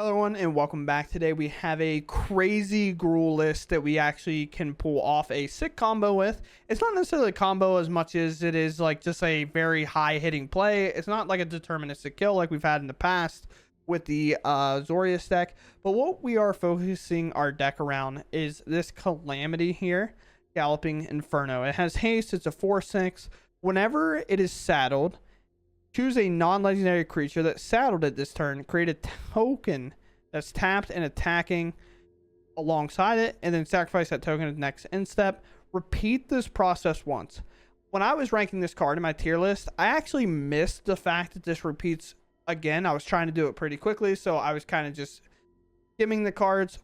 Hello everyone and welcome back. Today we have a crazy gruel list that we actually can pull off a sick combo with. It's not necessarily a combo as much as it is like just a very high hitting play. It's not like a deterministic kill like we've had in the past with the Zorius deck. But what we are focusing our deck around is this Calamity here, Galloping Inferno. It has haste, it's a 4/6. Whenever it is saddled, choose a non-legendary creature that's saddled at this turn, create a token that's tapped and attacking alongside it, and then sacrifice that token at the next end step. Repeat this process once. When I was ranking this card in my tier list, I actually missed the fact that this repeats again. I was trying to do it pretty quickly, so I was kind of just skimming the cards.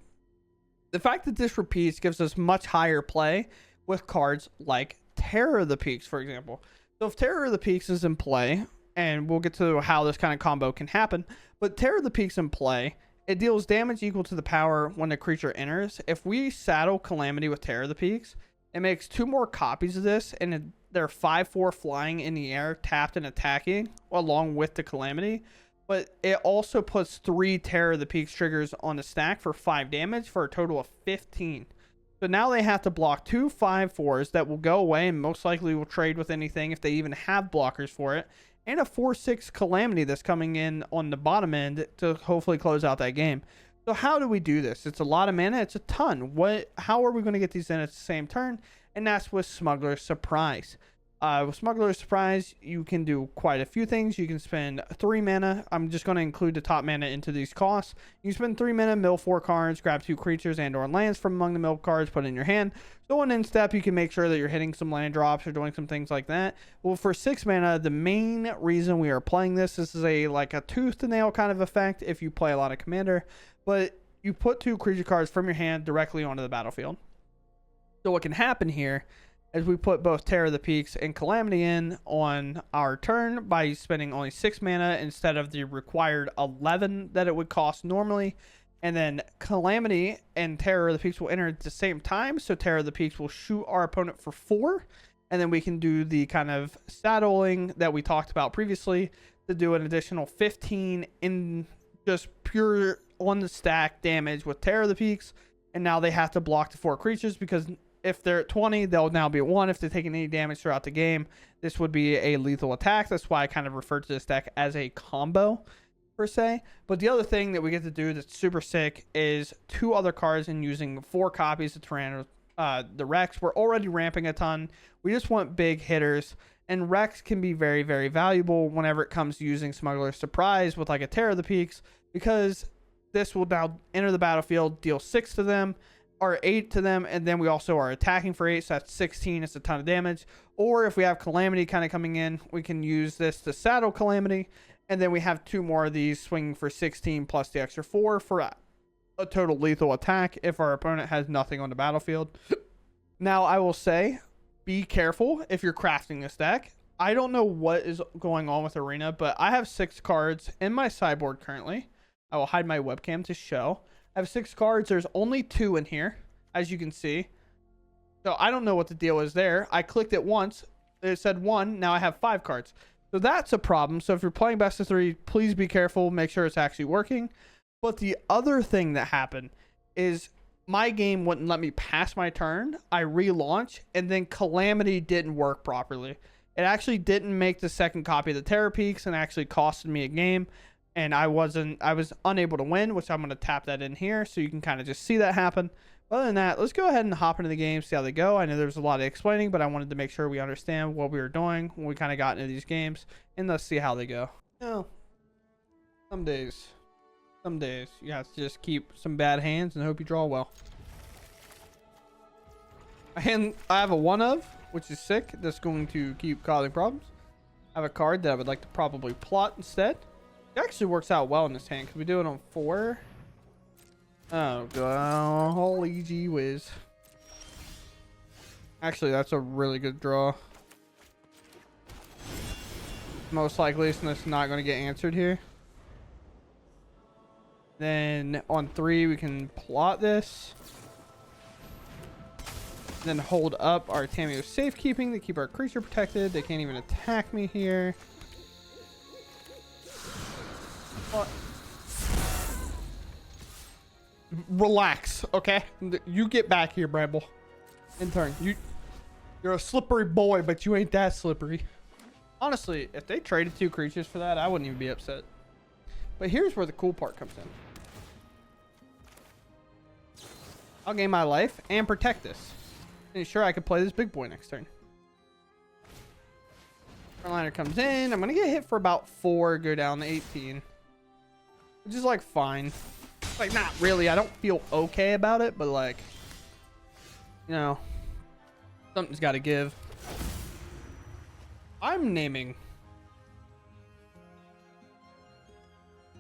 The fact that this repeats gives us much higher play with cards like Terror of the Peaks, for example. So if Terror of the Peaks is in play, and we'll get to how this kind of combo can happen, but Terror of the Peaks in play, it deals damage equal to the power when the creature enters. If we saddle Calamity with Terror of the Peaks, it makes 2 more copies of this, and they're 5/4 flying in the air, tapped and attacking along with the Calamity. But it also puts 3 Terror of the Peaks triggers on the stack for 5 damage for a total of 15. So now they have to block 2 5/4s that will go away and most likely will trade with anything if they even have blockers for it, and a 4/6 Calamity that's coming in on the bottom end to hopefully close out that game. So how do we do this? It's a lot of mana. It's a ton. How are we going to get these in at the same turn? And that's with Smuggler's Surprise. With Smuggler's Surprise, you can do quite a few things. You can spend 3 mana. I'm just going to include the top mana into these costs. You can spend 3 mana, mill 4 cards, grab 2 creatures and or lands from among the mill cards, put in your hand. So on end step, you can make sure that you're hitting some land drops or doing some things like that. Well, for 6 mana, the main reason we are playing this is like a tooth to nail kind of effect if you play a lot of Commander. But you put 2 creature cards from your hand directly onto the battlefield. So what can happen here as we put both Terror of the Peaks and Calamity in on our turn by spending only 6 mana instead of the required 11 that it would cost normally. And then Calamity and Terror of the Peaks will enter at the same time. So Terror of the Peaks will shoot our opponent for 4. And then we can do the kind of saddling that we talked about previously to do an additional 15 in just pure on the stack damage with Terror of the Peaks. And now they have to block the 4 creatures because if they're at 20, they'll now be at 1. If they're taking any damage throughout the game, this would be a lethal attack. That's why I kind of refer to this deck as a combo, per se. But the other thing that we get to do that's super sick is 2 other cards and using 4 copies of the Rex. We're already ramping a ton. We just want big hitters. And Rex can be very, very valuable whenever it comes to using Smuggler's Surprise with like a Terror of the Peaks, because this will now enter the battlefield, deal 6 to them, or 8 to them, and then we also are attacking for 8, so that's 16. It's a ton of damage. Or if we have Calamity kind of coming in, we can use this to saddle Calamity, and then we have 2 more of these swinging for 16 plus the extra 4 for a total lethal attack if our opponent has nothing on the battlefield. Now, I will say, be careful if you're crafting this deck. I don't know what is going on with Arena, but I have 6 cards in my sideboard currently. I will hide my webcam to show. I have 6 cards. There's only 2 in here, as you can see. So I don't know what the deal is there. I clicked it once. It said 1. Now I have 5 cards. So that's a problem. So if you're playing best of 3, please be careful. Make sure it's actually working. But the other thing that happened is my game wouldn't let me pass my turn. I relaunch, and then Calamity didn't work properly. It actually didn't make the second copy of the Terror Peaks and actually costed me a game. And I was unable to win, which I'm going to tap that in here so you can kind of just see that happen. Other than that, let's go ahead and hop into the game, see how they go. I know there's a lot of explaining, but I wanted to make sure we understand what we were doing when we kind of got into these games. And let's see how they go. You know, some days you have to just keep some bad hands and hope you draw well. I have a 1 of, which is sick. That's going to keep causing problems. I have a card that I would like to probably plot instead. It actually works out well in this hand. Can we do it on 4? Oh god, holy gee whiz. Actually, that's a really good draw. Most likely it's not going to get answered here. Then on 3 we can plot this. Then hold up our Tameo Safekeeping to keep our creature protected. They can't even attack me here. Relax, okay? You get back here, Bramble. Intern, you're a slippery boy, but you ain't that slippery. Honestly, if they traded 2 creatures for that, I wouldn't even be upset. But here's where the cool part comes in. I'll gain my life and protect this. And ensure I can play this big boy next turn. Frontliner comes in. I'm going to get hit for about 4, go down to 18. Which is like fine. Like not really. I don't feel okay about it, but like, you know, something's got to give. I'm naming.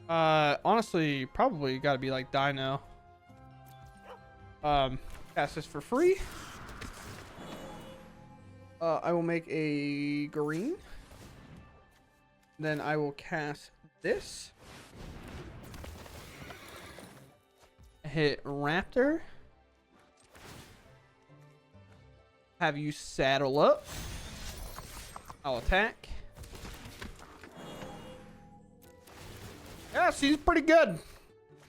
Honestly, probably got to be like Dino. Cast this for free. I will make a green. Then I will cast this. Hit Raptor. Have you saddle up. I'll attack. Yeah, she's pretty good.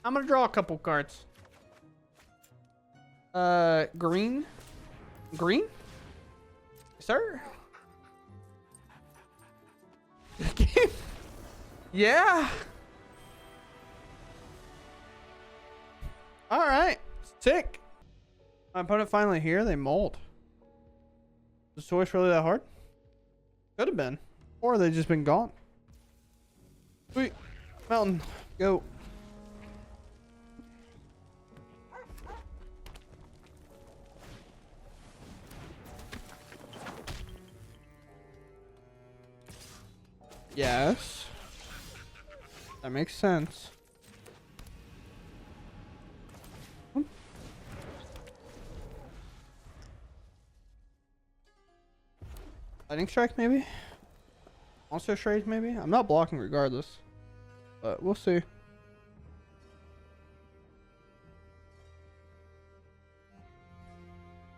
I'm gonna draw a couple cards. Green. Green? Sir? Yeah. All right. Sick. My opponent finally here. They mold. Was the choice really that hard? Could have been. Or they just been gone. Sweet. Mountain. Go. Yes. That makes sense. Lightning strike maybe? Monster strike maybe? I'm not blocking regardless. But we'll see.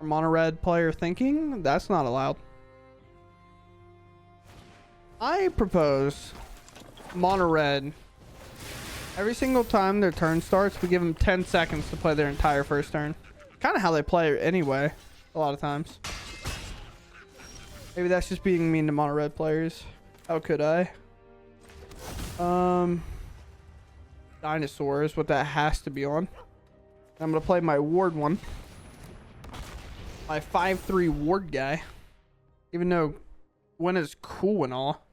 Mono red player thinking? That's not allowed. I propose mono red. Every single time their turn starts, we give them 10 seconds to play their entire first turn. Kind of how they play anyway, a lot of times. Maybe that's just being mean to mono red players. How could I? Dinosaur is what that has to be on. I'm gonna play my ward one. My 5/3 ward guy. Even though Gwen is cool and all.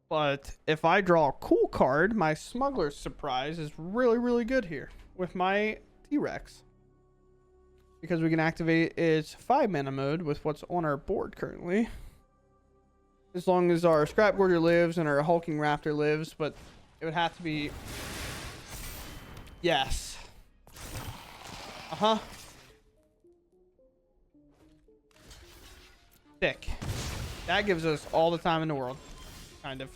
But if I draw a cool card, my Smuggler's Surprise is really, really good here with my T-Rex. Because we can activate its 5-mana mode with what's on our board currently. As long as our Scrap Gorger lives and our Hulking Raptor lives, but it would have to be... Yes. Uh-huh. Sick. That gives us all the time in the world. Kind of.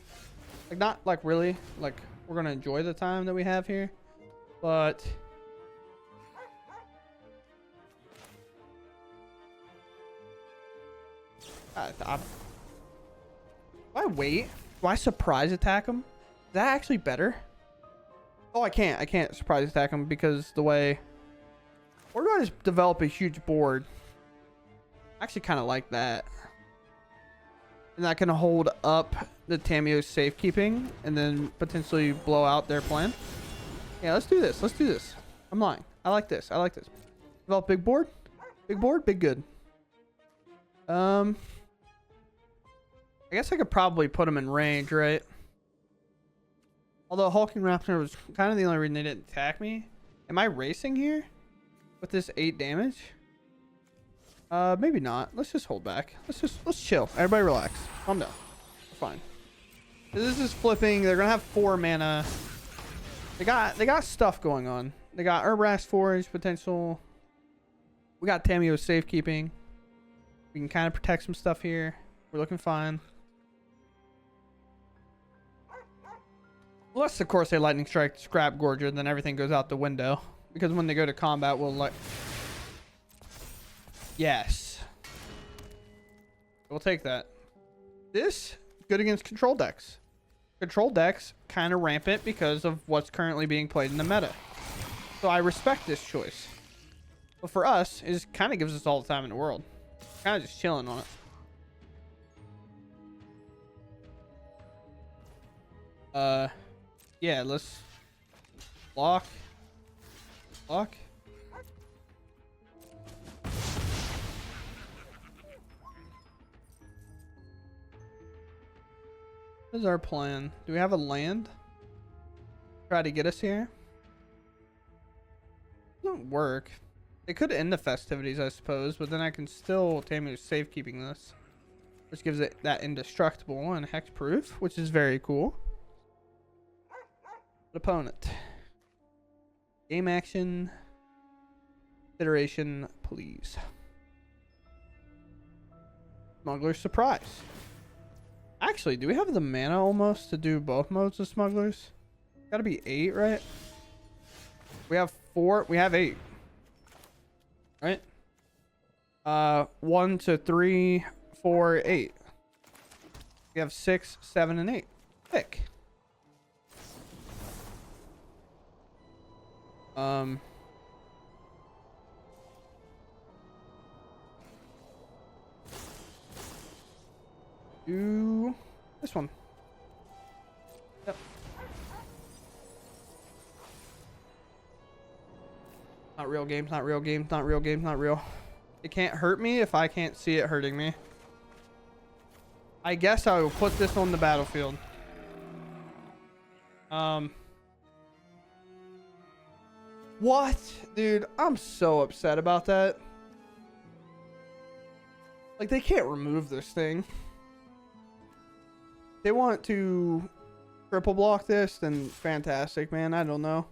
Like, not like really. Like, we're going to enjoy the time that we have here. But... Do I wait? Do I surprise attack him? Is that actually better? Oh, I can't. I can't surprise attack him because the way... Or do I just develop a huge board? I actually kind of like that. And that can hold up the Tamio's safekeeping and then potentially blow out their plan. Yeah, let's do this. Let's do this. I'm lying. I like this. I like this. Develop big board. Big board. Big good. I guess I could probably put him in range, right? Although Hulking Raptor was kind of the only reason they didn't attack me. Am I racing here with this 8 damage? Maybe not. Let's just hold back. Let's chill. Everybody relax. Calm down. We're fine. This is flipping. They're gonna have 4 mana. They got stuff going on. They got Urbrax Forge potential. We got Tamio's safekeeping. We can kind of protect some stuff here. We're looking fine. Unless, of course, they Lightning Strike Scrap Gorger, then everything goes out the window. Because when they go to combat, we'll like... Yes. We'll take that. This, good against control decks. Control decks, kind of rampant because of what's currently being played in the meta. So I respect this choice. But for us, it just kind of gives us all the time in the world. Kind of just chilling on it. Yeah, let's block. Block. What is our plan? Do we have a land? Try to get us here? Doesn't work. It could end the festivities, I suppose, but then I can still Tamu's safekeeping this, which gives it that indestructible and hex proof, which is very cool. Opponent. Game action. Iteration, please. Smuggler's Surprise. Actually, do we have the mana almost to do both modes of Smugglers? Gotta be 8, right? We have 4. We have 8. Right? 1 to 3, 4, 8. We have 6, 7, and 8. Pick. Do this one. Yep. Not real games, not real games, not real games, not real. It can't hurt me if I can't see it hurting me. I guess I will put this on the battlefield. What? Dude, I'm so upset about that. Like, they can't remove this thing. They want to triple block this, then fantastic, man. I don't know.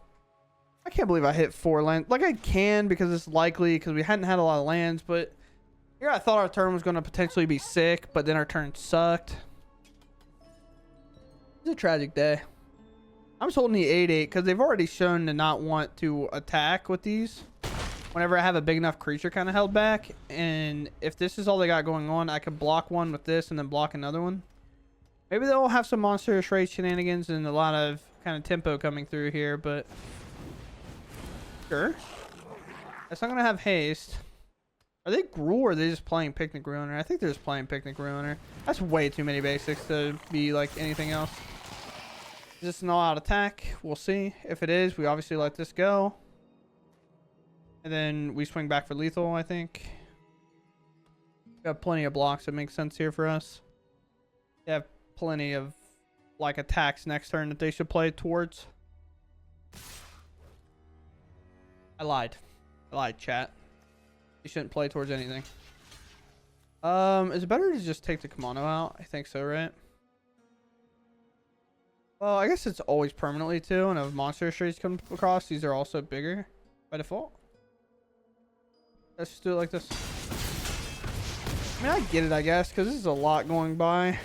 I can't believe I hit 4 lands. Like, I can because it's likely because we hadn't had a lot of lands, but here I thought our turn was going to potentially be sick, but then our turn sucked. It's a tragic day. I'm just holding the 8/8 because they've already shown to not want to attack with these whenever I have a big enough creature kind of held back. And if this is all they got going on, I could block one with this and then block another one. Maybe they'll have some monstrous raid shenanigans and a lot of kind of tempo coming through here, but sure. It's not going to have haste. Are they Gruul or are they just playing Picnic Ruiner? I think they're just playing Picnic Ruiner. That's way too many basics to be like anything else. Is this an all-out attack? We'll see. If it is, we obviously let this go. And then we swing back for lethal, I think. We have plenty of blocks that make sense here for us. They have plenty of like attacks next turn that they should play towards. I lied, chat. You shouldn't play towards anything. Is it better to just take the Kimono out? I think so, right? Well, I guess it's always permanently too, and if monster strays come across, these are also bigger by default. Let's just do it like this. I mean, I get it, I guess, because this is a lot going by.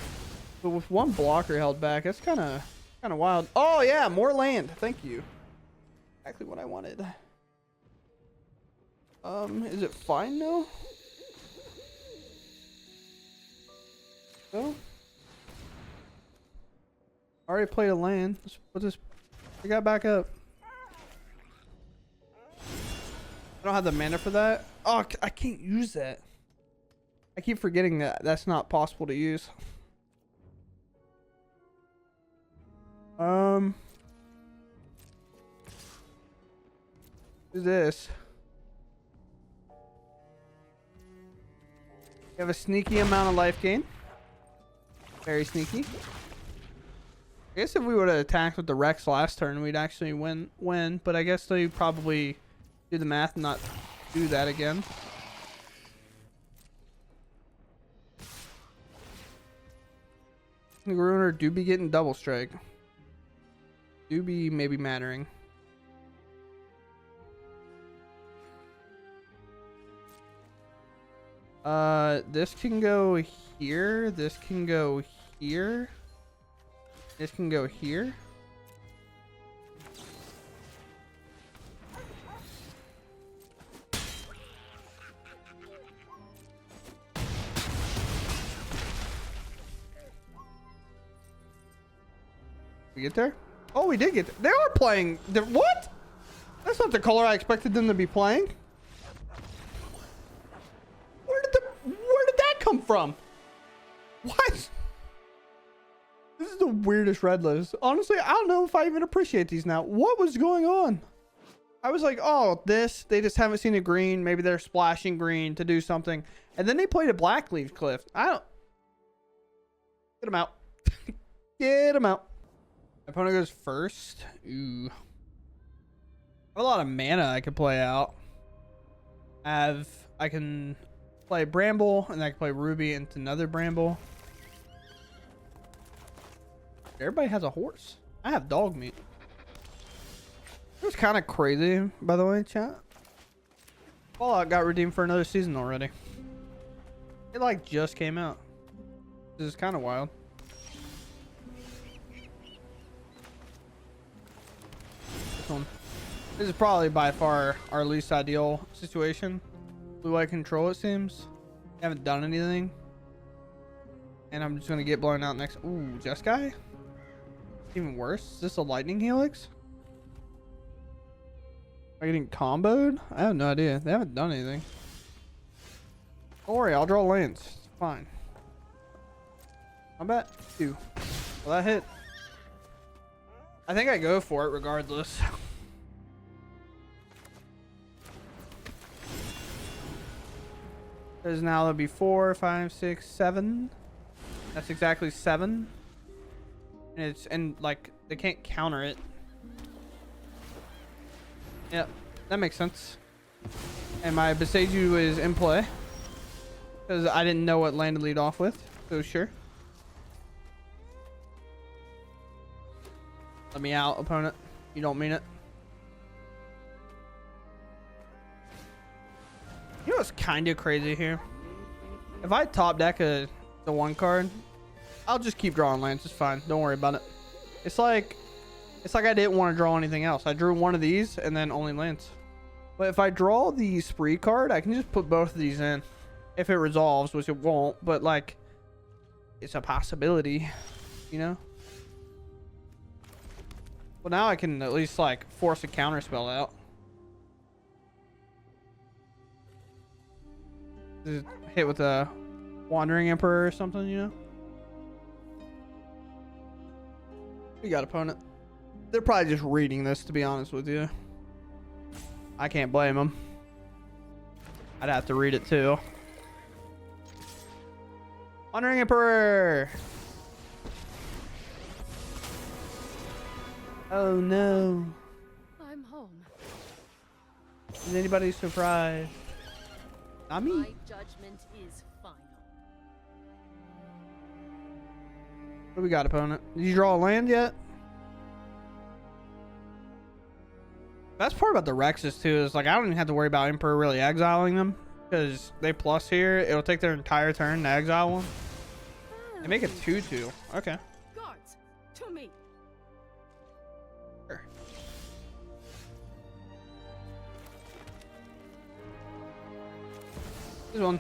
But with one blocker held back, that's kind of wild. Oh yeah, more land. Thank you. Exactly what I wanted. Is it fine now? No. Already played a land. Let's put this. I got back up. I don't have the mana for that. Oh, I can't use that. I keep forgetting that that's not possible to use. Do this. We have a sneaky amount of life gain. Very sneaky. I guess if we would have attacked with the Rex last turn, we'd actually win. But I guess they probably do the math and not do that again. The Ruiner do be getting double strike. Do be maybe mattering. This can go here. This can go here. This can go here. We get there? Oh, we did get there. They are playing. What? That's not the color I expected them to be playing. Where did that come from? What? This is the weirdest red list. Honestly, I don't know if I even appreciate these now. What was going on? I was like, oh, this, they just haven't seen a green. Maybe they're splashing green to do something. And then they played a black leaf cliff. I don't. Get him out. Get him out. My opponent goes first. Ooh. I have a lot of mana I could play out. I can play Bramble, and I can play Ruby into another Bramble. Everybody has a horse. I have dog meat. It was kind of crazy, by the way, chat. Fallout got redeemed for another season already. It like just came out. This is kind of wild. This one. This is probably by far our least ideal situation. Blue-white control, it seems. Haven't done anything. And I'm just going to get blown out next. Ooh, Jeskai? Even worse. Is this a lightning helix? Am I getting comboed? I have no idea. They haven't done anything. Don't worry, I'll draw lands. It's fine. Combat 2. Well, that hit. I think I go for it regardless. There's now there'll be 4, 5, 6, 7. That's exactly 7. And like they can't counter it. Yep, that makes sense. And my Beseiju is in play because I didn't know what land to lead off with. So sure. Let me out, opponent. You don't mean it. You know what's kind of crazy here? If I top deck the one card, I'll just keep drawing lands. It's fine. Don't worry about it. It's like I didn't want to draw anything else. I drew one of these and then only lands. But if I draw the spree card, I can just put both of these in. If it resolves, which it won't, but like it's a possibility, you know? Well, now I can at least like force a counter spell out. Just hit with a Wandering Emperor or something, you know? We got opponent. They're probably just reading this, to be honest with you. I can't blame them. I'd have to read it too. Wandering Emperor! Oh no. I'm home. Is anybody surprised? Not me. My judgment is final. What do we got, opponent? Did you draw a land yet? Best part about the Rexes too is like I don't even have to worry about Emperor really exiling them because they plus here. It'll take their entire turn to exile one. They make it 2/2. Okay. Guards, to me. Sure. This one.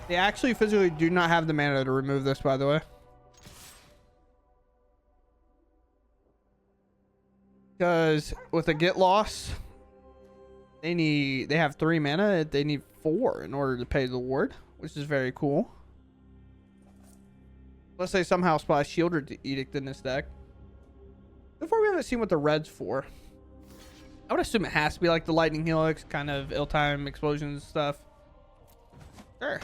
They actually physically do not have the mana to remove this, by the way. Because with a get loss, they have 3 mana. They need 4 in order to pay the ward, which is very cool. Let's say somehow splash Shield or Edict in this deck. Before we haven't seen what the red's for. I would assume it has to be like the Lightning Helix, kind of ill-time explosions stuff. Sure.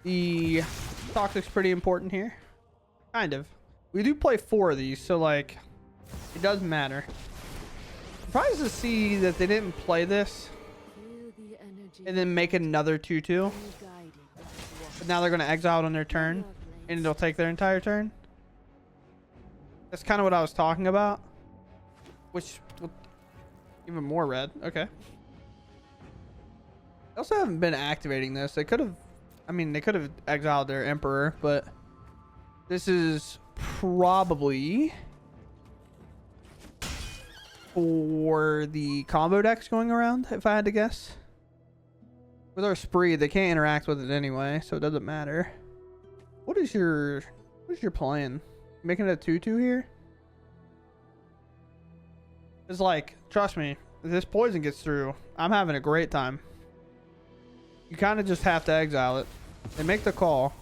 The Toxic's pretty important here. Kind of. We do play 4 of these, so like, it does matter. Surprised to see that they didn't play this and then make another 2/2. But now they're going to exile it on their turn, and it'll take their entire turn. That's kind of what I was talking about. Which, even more red. Okay. They also haven't been activating this. They could have, I mean, they could have exiled their Emperor, but this is probably for the combo decks going around, if I had to guess. With our spree, they can't interact with it anyway, so it doesn't matter. What is your plan? Making it a 2/2 here? It's like, trust me, if this poison gets through, I'm having a great time. You kind of just have to exile it and make the call.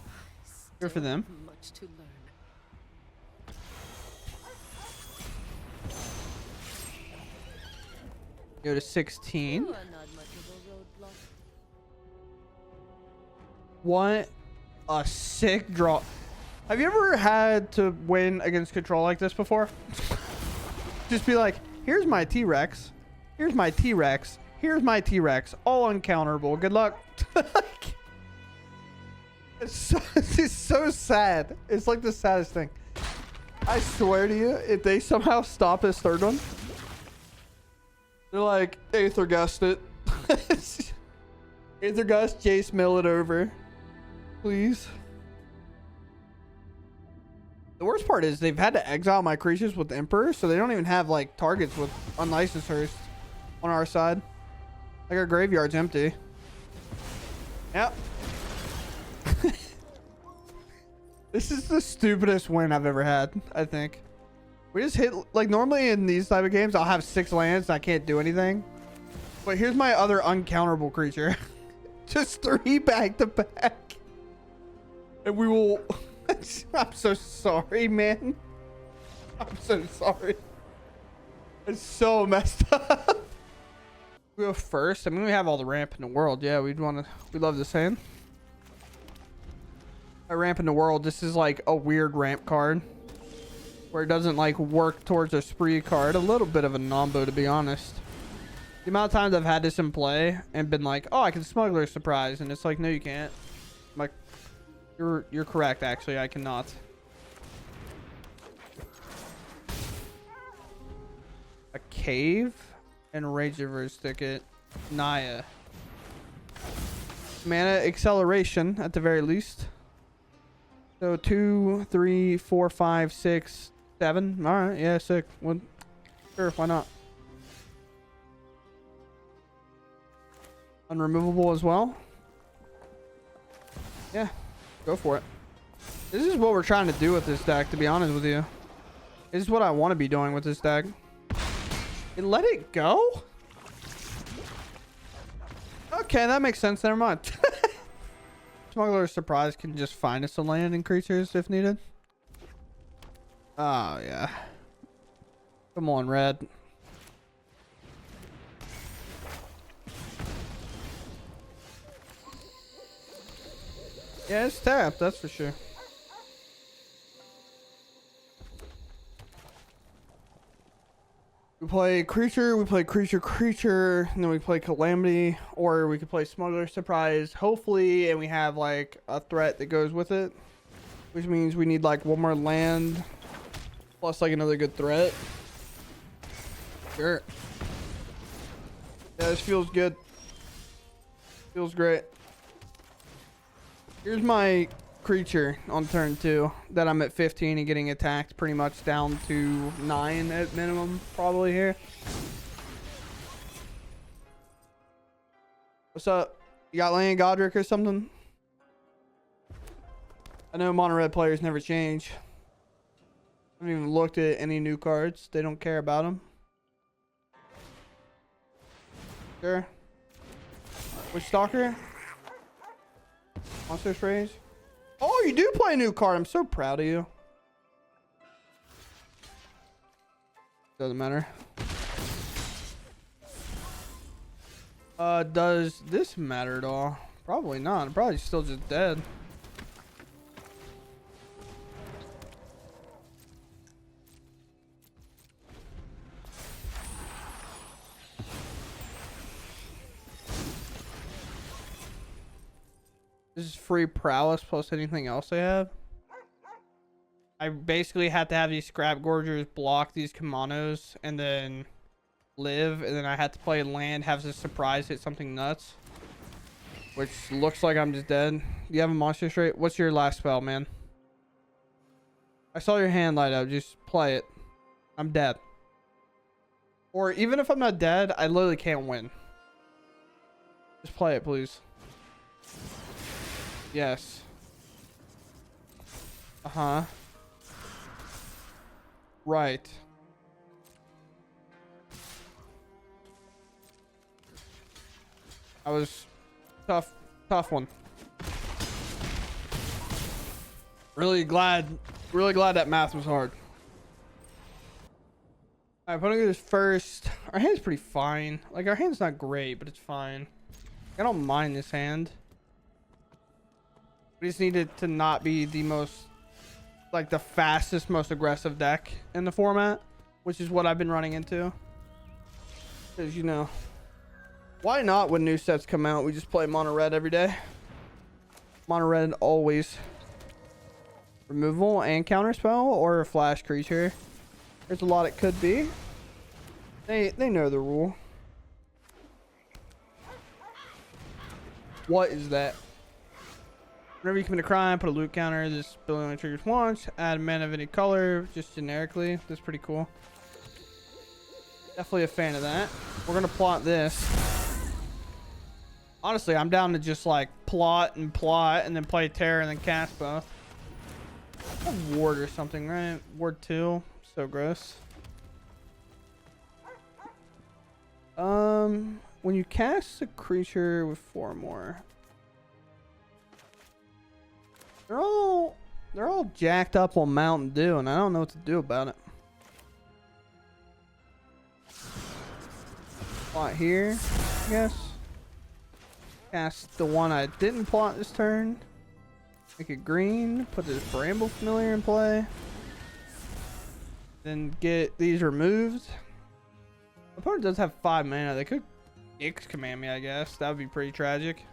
Good for them. Much to learn. Go to 16. You are not much of a roadblock. What a sick draw. Have you ever had to win against control like this before? Just be like, here's my T-Rex. Here's my T-Rex. Here's my T-Rex. All uncounterable. Good luck. It's so sad. It's like the saddest thing. I swear to you, if they somehow stop his third one, they're like, Aether Gust it. Aether Gust, Jace mill it over. Please. The worst part is they've had to exile my creatures with Emperor, so they don't even have like targets with Unlicensed Hearst on our side. Like our graveyard's empty. Yep. This is the stupidest win I've ever had, I think. We just hit, like normally in these type of games, I'll have 6 lands and I can't do anything. But here's my other uncounterable creature. Just 3 back to back. And we will... I'm so sorry, man. I'm so sorry. It's so messed up. We go first. I mean, we have all the ramp in the world. Yeah, we'd love this hand. A ramp in the world. This is like a weird ramp card where it doesn't like work towards a spree card. A little bit of a nombo, to be honest. The amount of times I've had this in play and been like, oh, I can smuggler surprise, and it's like, no, you can't. I'm like, you're correct. Actually, I cannot. A cave and rage reverse ticket. Naya. Mana acceleration at the very least. So 2, 3, 4, 5, 6, 7. All right, yeah, sick. Well, sure, why not? Unremovable as well. Yeah, go for it. This is what we're trying to do with this deck, to be honest with you. This is what I want to be doing with this deck. And let it go? Okay, that makes sense. Never mind. Smuggler Surprise can just find us a land and creatures if needed. Oh, yeah. Come on, red. Yeah, it's tapped, that's for sure. We play creature, and then we play Calamity, or we could play Smuggler Surprise, hopefully, and we have like a threat that goes with it, which means we need like one more land, plus like another good threat. Sure. Yeah, this feels good. Feels great. Here's my creature on turn 2 that I'm at 15 and getting attacked pretty much down to 9 at minimum probably here. What's up? You got Land Godric or something? I know mono red players never change. I haven't even looked at any new cards. They don't care about them. Sure. Which Stalker? Monsters Rage? Oh, you do play a new card. I'm so proud of you. Doesn't matter. Does this matter at all? Probably not. I'm probably still just dead. This is free prowess plus anything else I have. I basically had to have these scrap gorgers block these Kamanos and then live, and then I had to play land, have this surprise hit something nuts, which looks like I'm just dead. Do you have a monster straight? What's your last spell, man? I saw your hand light up. Just play it. I'm dead. Or even if I'm not dead, I literally can't win. Just play it, please. Yes. Uh-huh. Right. That was tough one. Really glad that math was hard. All right, putting this first. Our hand's pretty fine. Like, our hand's not great, but it's fine. I don't mind this hand. We just need it to not be the most, like, the fastest, most aggressive deck in the format, which is what I've been running into. Because, you know, why not when new sets come out? We just play mono red every day. Mono red always. Removal and counterspell or a flash creature. There's a lot it could be. They know the rule. What is that? Whenever you commit a crime, put a loot counter. This ability only triggers once. Add mana of any color, just generically. That's pretty cool. Definitely a fan of that. We're gonna plot this. Honestly, I'm down to just like plot and then play terror and then cast both. A ward or something, right? Ward 2. So gross. When you cast a creature with 4 more, they're all jacked up on Mountain Dew, and I don't know what to do about it. Plot here, I guess. Cast the one I didn't plot this turn. Make it green. Put this Bramble Familiar in play. Then get these removed. The opponent does have 5 mana. They could X command me, I guess. That would be pretty tragic.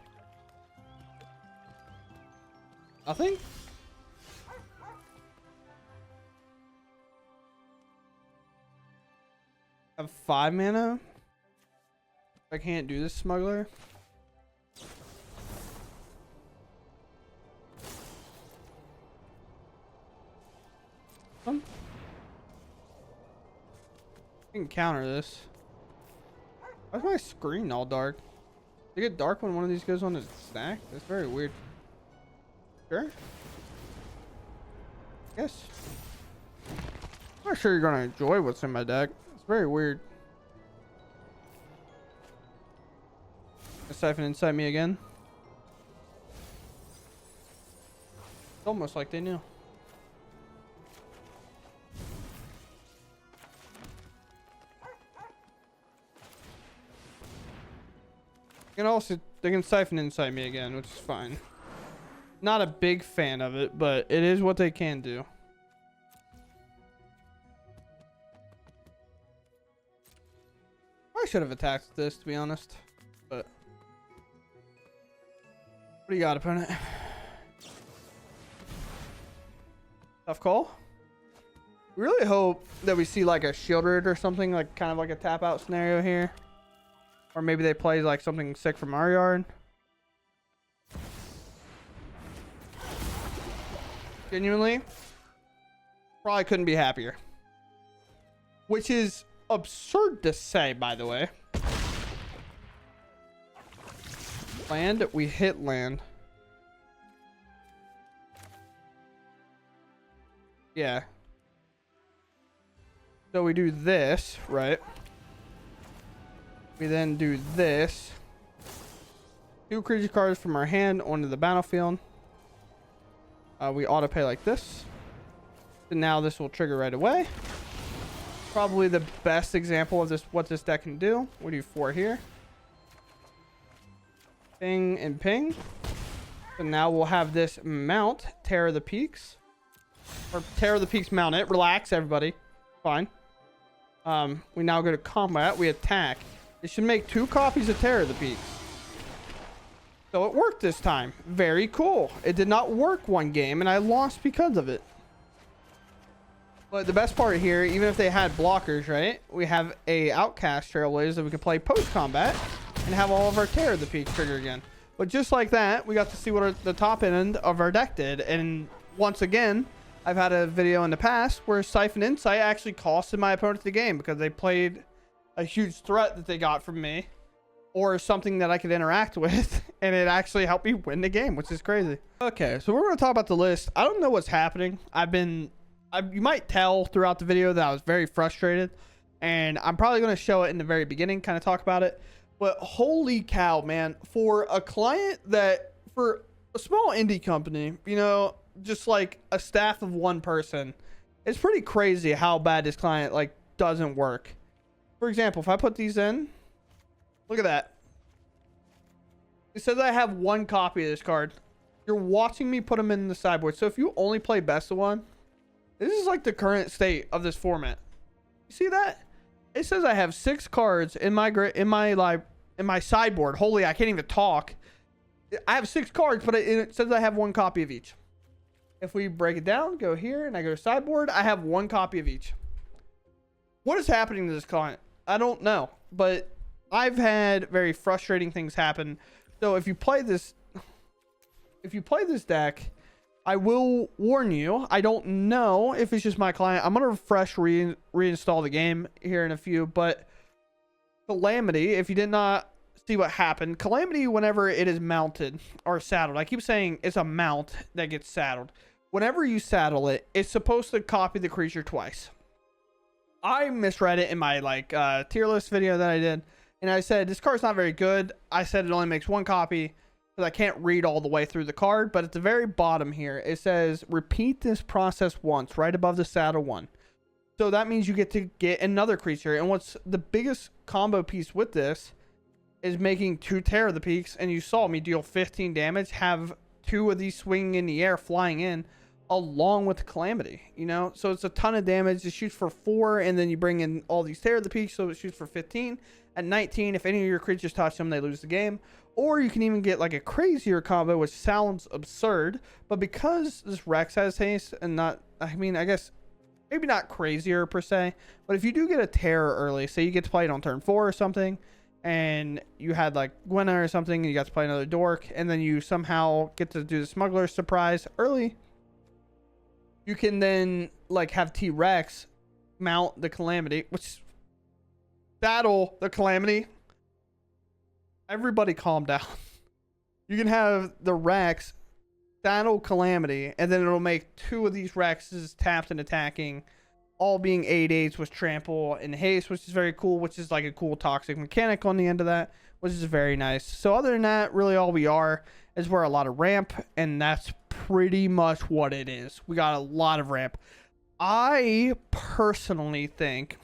I think. I have 5 mana. I can't do this, Smuggler. I can counter this. Why is my screen all dark? Does it get dark when one of these goes on the stack? That's very weird. Sure. Yes. I'm not sure you're gonna enjoy what's in my deck. It's very weird. Siphon inside me again. It's almost like they knew. They can siphon inside me again, which is fine. Not a big fan of it, but it is what they can do. I should have attacked this, to be honest. But what do you got, opponent? Tough call. We really hope that we see like a Shieldred or something, like kind of like a tap out scenario here. Or maybe they play like something sick from our yard. Genuinely, probably couldn't be happier. Which is absurd to say, by the way. Land, we hit land. Yeah. So we do this, right? We then do this. 2 creature cards from our hand onto the battlefield. We auto pay like this. And now this will trigger right away. Probably the best example of this, what this deck can do. We do 4 here. Ping and ping. So now we'll have this mount Terror of the Peaks. Or Terror of the Peaks mount it. Relax, everybody. Fine. We now go to combat. We attack. It should make 2 copies of Terror of the Peaks. So it worked this time. Very cool. It did not work one game, and I lost because of it. But the best part here, even if they had blockers, right? We have a Outcast Trailblazer that we can play post-combat and have all of our Terror of the Peaks trigger again. But just like that, we got to see what the top end of our deck did. And once again, I've had a video in the past where Siphon Insight actually costed my opponent the game because they played a huge threat that they got from me, or something that I could interact with, and it actually helped me win the game, which is crazy. Okay, so we're going to talk about the list. I don't know what's happening. You might tell throughout the video that I was very frustrated, and I'm probably going to show it in the very beginning, kind of talk about it. But holy cow, man, for a small indie company, you know, just like a staff of one person, it's pretty crazy how bad this client like doesn't work. For example, if I put these in, look at that. It says I have one copy of this card. You're watching me put them in the sideboard. So if you only play best of one, this is like the current state of this format. You see that? It says I have 6 cards in my sideboard. Holy, I can't even talk. I have 6 cards, but it says I have one copy of each. If we break it down, go here, and I go to sideboard, I have one copy of each. What is happening to this client? I don't know, but I've had very frustrating things happen. So if you play this deck, I will warn you, I don't know if it's just my client. I'm going to refresh, reinstall the game here in a few, but Calamity, if you did not see what happened, Calamity, whenever it is mounted or saddled, I keep saying it's a mount that gets saddled. Whenever you saddle it, it's supposed to copy the creature twice. I misread it in my tier list video that I did, and I said this card's not very good. I said it only makes one copy, because I can't read all the way through the card, but at the very bottom here, it says, repeat this process once, right above the saddle one. So that means you get to get another creature. And what's the biggest combo piece with this is making 2 Terror of the Peaks, and you saw me deal 15 damage, have 2 of these swinging in the air, flying in, along with Calamity, you know? So it's a ton of damage. It shoots for 4, and then you bring in all these Terror of the Peaks, so it shoots for 15. At 19, if any of your creatures touch them, they lose the game. Or you can even get like a crazier combo, which sounds absurd, but because this Rex has haste and not, I mean, I guess maybe not crazier per se, but if you do get a Terror early, say you get to play it on turn 4 or something, and you had like Gwenna or something, and you got to play another Dork, and then you somehow get to do the Smuggler's Surprise early, you can then like have T-Rex mount the Calamity, which saddle the Calamity. Everybody calm down. You can have the Rex saddle Calamity, and then it'll make 2 of these Rexes tapped and attacking, all being 8/8s with trample and haste, which is very cool, which is like a cool toxic mechanic on the end of that, which is very nice. So other than that, really all we are is we're a lot of ramp, and that's pretty much what it is. We got a lot of ramp. I personally think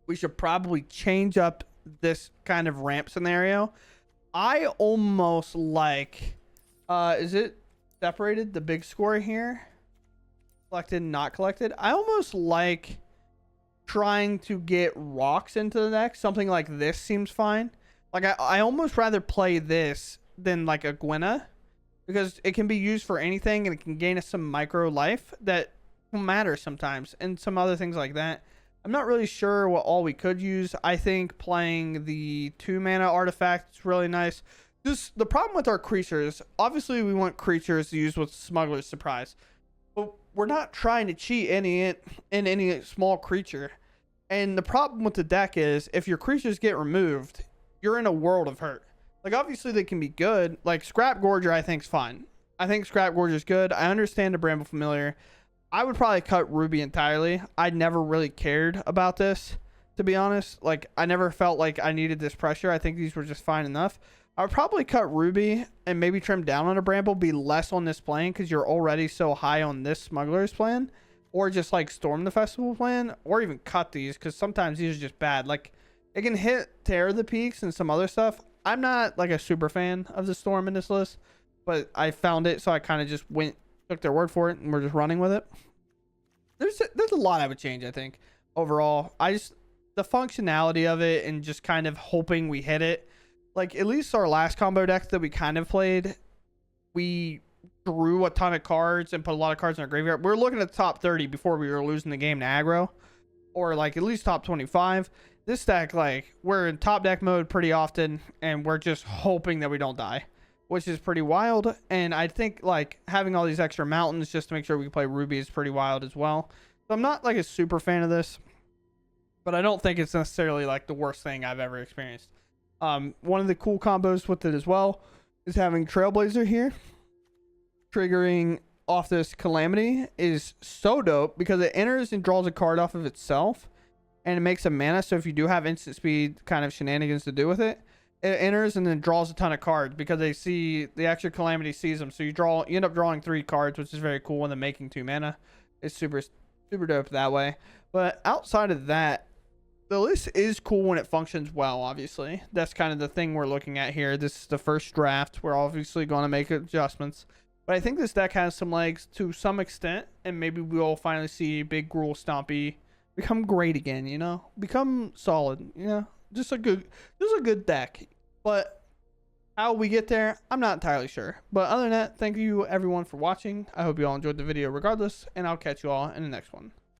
we should probably change up this kind of ramp scenario. I almost like is it separated, the big score here, collected, not collected? I almost like trying to get rocks into the deck. Something like this seems fine. Like I almost rather play this than like a Gwenna, because it can be used for anything, and it can gain us some micro life that will matter sometimes, and some other things like that. I'm not really sure what all we could use. I think playing the 2 mana artifact is really nice. Just the problem with our creatures, obviously we want creatures to use with Smuggler's Surprise, but we're not trying to cheat in any small creature. And the problem with the deck is, if your creatures get removed, you're in a world of hurt. Like, obviously they can be good. Like Scrap Gorger, I think is fine. I think Scrap Gorger is good. I understand the Bramble Familiar. I would probably cut Ruby entirely. I never really cared about this, to be honest. Like, I never felt like I needed this pressure. I think these were just fine enough. I would probably cut Ruby and maybe trim down on a Bramble, be less on this plane because you're already so high on this Smuggler's plan, or just like Storm the Festival plan, or even cut these because sometimes these are just bad. Like, it can hit Terror of the Peaks and some other stuff. I'm not like a super fan of the Storm in this list, but I found it, so I kind of just took their word for it, and we're just running with it. There's a lot I would change, I think, overall. The functionality of it, and just kind of hoping we hit it. Like, at least our last combo deck that we kind of played, we drew a ton of cards and put a lot of cards in our graveyard. We were looking at the top 30 before we were losing the game to aggro, or like at least top 25. This deck, like, we're in top deck mode pretty often, and we're just hoping that we don't die, which is pretty wild. And I think like having all these extra mountains just to make sure we can play Ruby is pretty wild as well. So I'm not like a super fan of this, but I don't think it's necessarily like the worst thing I've ever experienced. One of the cool combos with it as well is having Trailblazer here. Triggering off this Calamity is so dope because it enters and draws a card off of itself. And it makes a mana. So if you do have instant speed kind of shenanigans to do with it, it enters and then draws a ton of cards because they see the extra Calamity sees them. So you end up drawing 3 cards, which is very cool. And then making 2 mana is super dope that way. But outside of that, the list is cool when it functions well. Obviously, that's kind of the thing we're looking at here. This is the first draft. We're obviously going to make adjustments. But I think this deck has some legs to some extent, and maybe we'll finally see Big Gruul Stompy become great again, you know, become solid, you know, just a good deck. But how we get there, I'm not entirely sure. But other than that, thank you everyone for watching. I hope you all enjoyed the video regardless, and I'll catch you all in the next one.